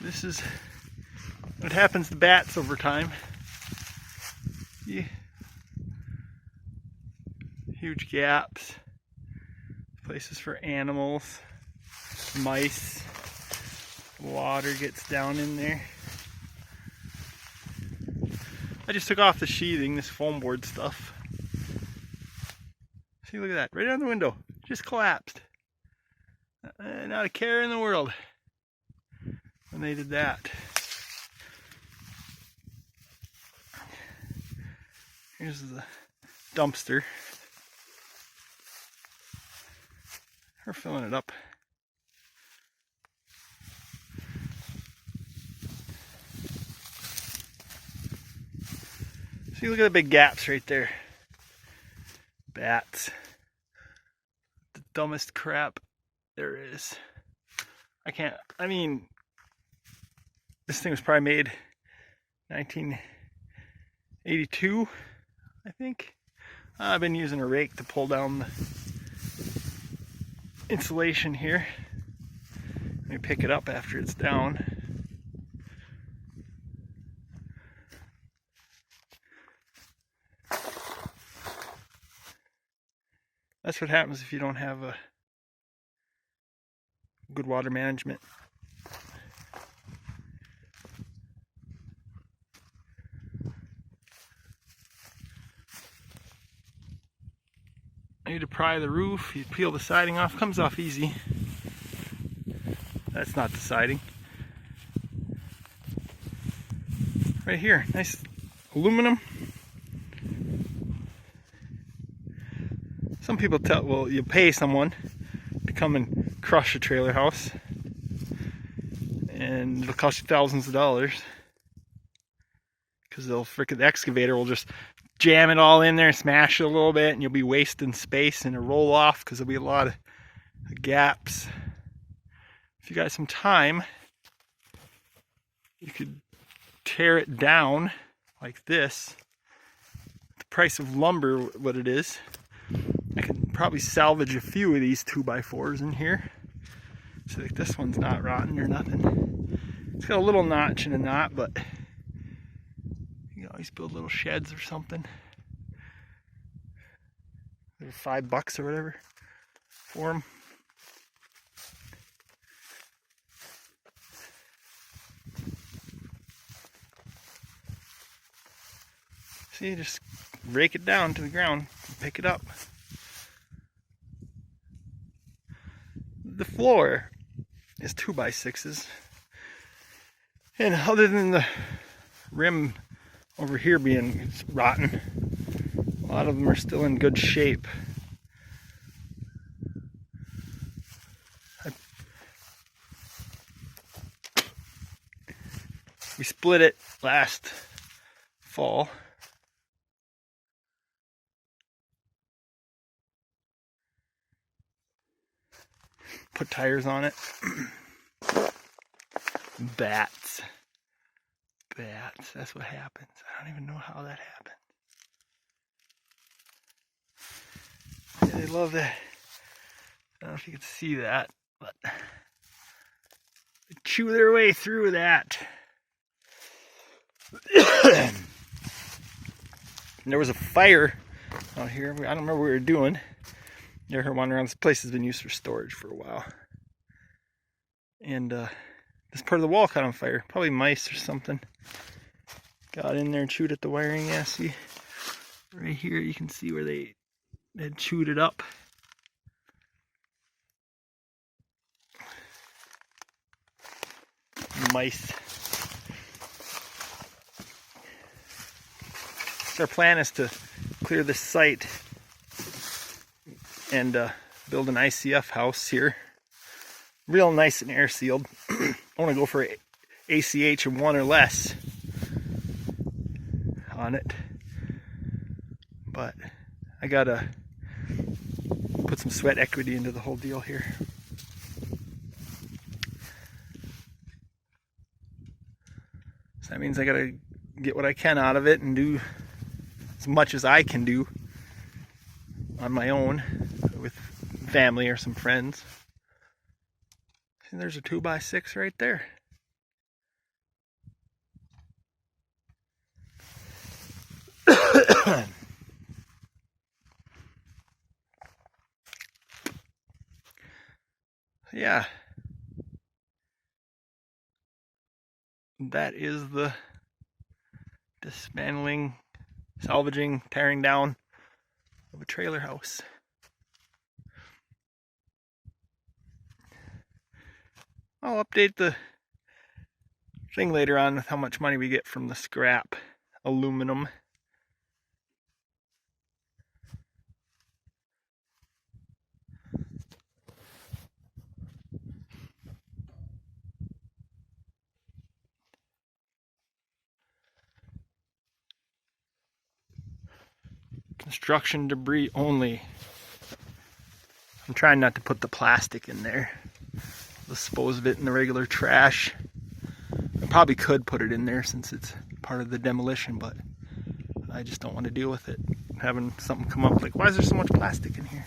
This is what happens to bats over time. Yeah. Huge gaps, places for animals, mice, water gets down in there. I just took off the sheathing, this foam board stuff. See, look at that, right out the window, just collapsed. Not a care in the world when they did that. Here's the dumpster. We're filling it up. See, look at the big gaps right there. Bats. The dumbest crap there is. I mean, this thing was probably made 1982, I think. I've been using a rake to pull down the insulation here. Let me pick it up after it's down. That's what happens if you don't have a good water management. I need to pry the roof. You peel the siding off, comes off easy. That's not the siding. Right here, nice aluminum. Some people well, you pay someone to come and crush a trailer house, and it'll cost you thousands of dollars because the excavator will just jam it all in there and smash it a little bit, and you'll be wasting space and it'll roll off because there'll be a lot of gaps. If you got some time, you could tear it down like this. The price of lumber, what it is, I can probably salvage a few of these 2x4s in here. So like this one's not rotten or nothing. It's got a little notch and a knot, but you can always build little sheds or something. They're $5 or whatever for them. See, just rake it down to the ground and pick it up. The floor is 2x6s, and other than the rim over here being rotten, a lot of them are still in good shape. We split it last fall. Put tires on it. Bats. That's what happens. I don't even know how that happened. Yeah, they love that. I don't know if you can see that, but they chew their way through that. And there was a fire out here. I don't remember what we were doing. You ever wandering around? This place has been used for storage for a while. And this part of the wall caught on fire. Probably mice or something. Got in there and chewed at the wiring. Yeah, see? Right here you can see where they had chewed it up. Mice. So our plan is to clear this site and build an ICF house here. Real nice and air sealed. I want to go for ACH of 1 or less on it. But I gotta put some sweat equity into the whole deal here. So that means I gotta get what I can out of it and do as much as I can do on my own with family or some friends. And there's a 2x6 right there. Yeah. That is the dismantling, salvaging, tearing down of a trailer house. I'll update the thing later on with how much money we get from the scrap aluminum. Construction debris only. I'm trying not to put the plastic in there. Dispose of it in the regular trash. I probably could put it in there since it's part of the demolition, but I just don't want to deal with it. Having something come up like, why is there so much plastic in here?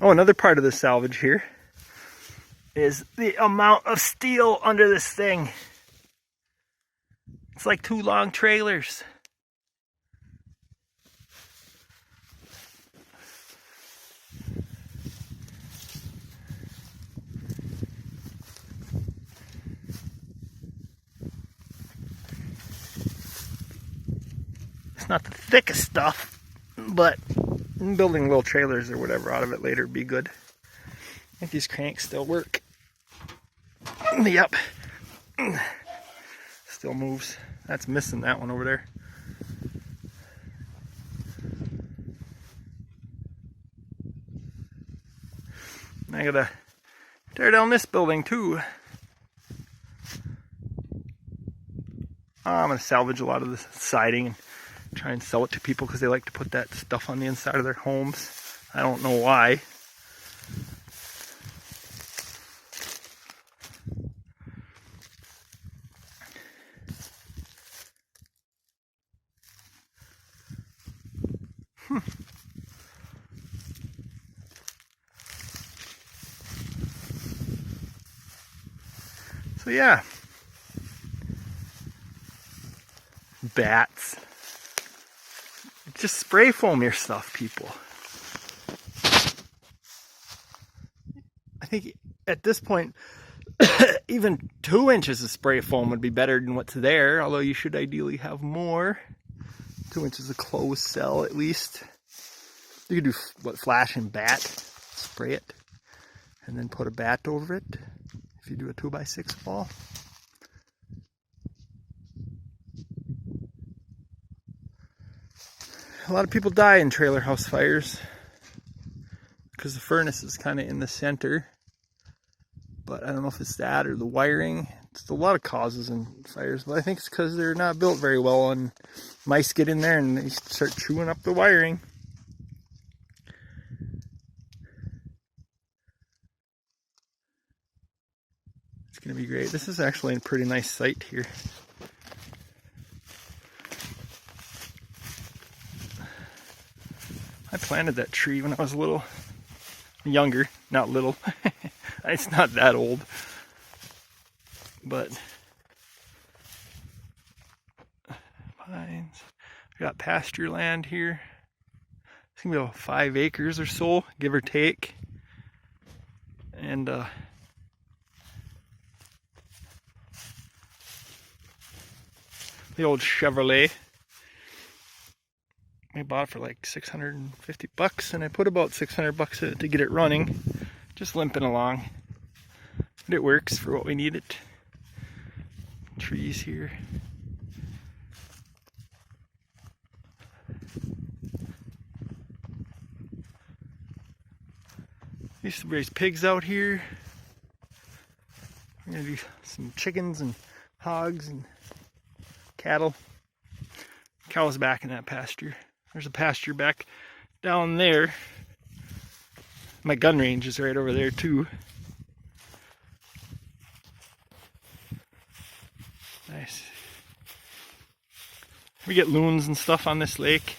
Oh, another part of the salvage here is the amount of steel under this thing. It's like 2 long trailers. It's not the thickest stuff, but building little trailers or whatever out of it later would be good. I think these cranks still work. Yep. Still moves. That's missing, that one over there. I gotta tear down this building too. I'm gonna salvage a lot of the siding and try and sell it to people because they like to put that stuff on the inside of their homes. I don't know why. So yeah. Bats. Just spray foam your stuff, people. I think at this point, even 2 inches of spray foam would be better than what's there, although you should ideally have more. 2 inches of closed cell at least. You could do what, flash and bat, spray it, and then put a bat over it if you do a 2x6 wall. A lot of people die in trailer house fires because the furnace is kind of in the center, but I don't know if it's that or the wiring. It's a lot of causes in fires, but I think it's because they're not built very well and mice get in there and they start chewing up the wiring. It's going to be great. This is actually a pretty nice site here. I planted that tree when I was younger, not little. It's not that old, but pines. We got pasture land here. It's gonna be about 5 acres or so, give or take. And the old Chevrolet. I bought it for like $650 and I put about $600 in it to get it running. Just limping along. But it works for what we need it. Trees here. I used to raise pigs out here. We're gonna do some chickens and hogs and cattle. Cows back in that pasture. There's a pasture back down there. My gun range is right over there too. Nice. We get loons and stuff on this lake.